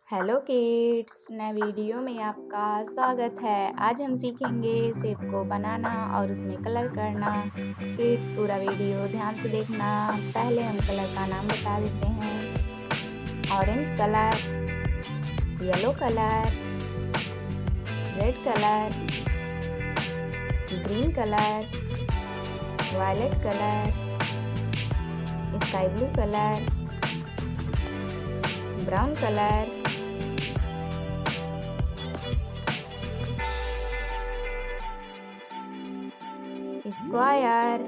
Hello kids, नए video में आपका स्वागत है। आज हम सीखेंगे शेप को बनाना और उसमें कलर करना। किड्स पूरा वीडियो ध्यान से देखना। पहले हम कलर का नाम बता देते हैं। Orange colour, yellow colour, red colour, green colour, violet colour, sky blue colour, brown colour, square,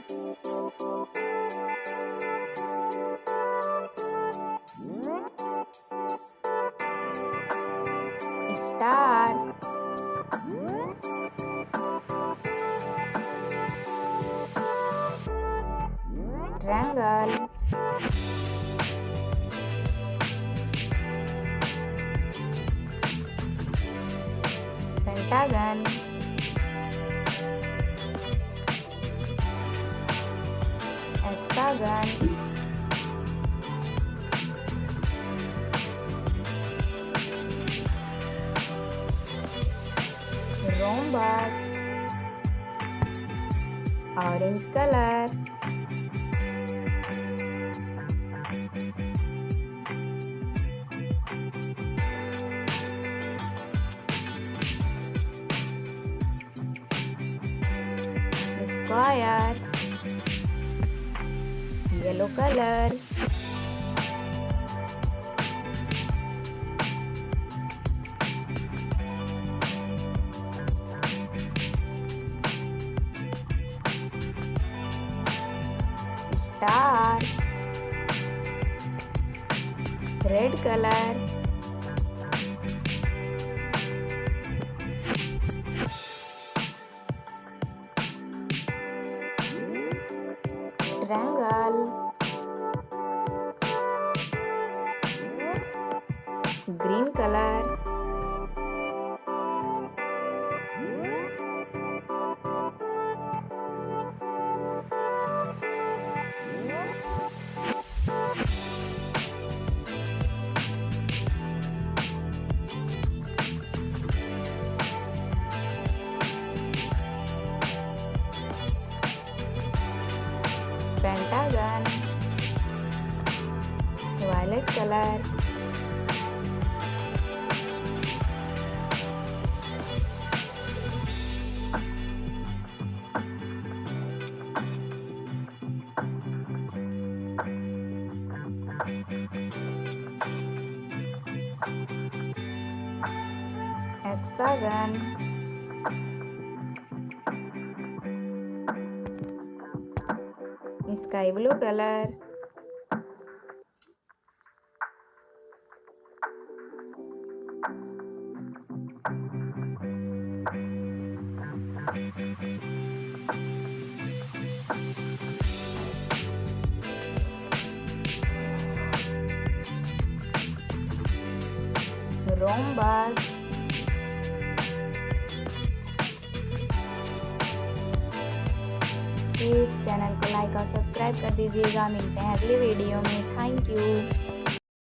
star, triangle, pentagon, hexagon, rhombus, orange colour, square, yellow colour, star, red colour, triangle, green colour, pentagon, violet colour, hexagon, sky blue colour, rhombus, kids channel को like और subscribe कर दीजिएगा। मिलते हैं अगले video में। Thank you.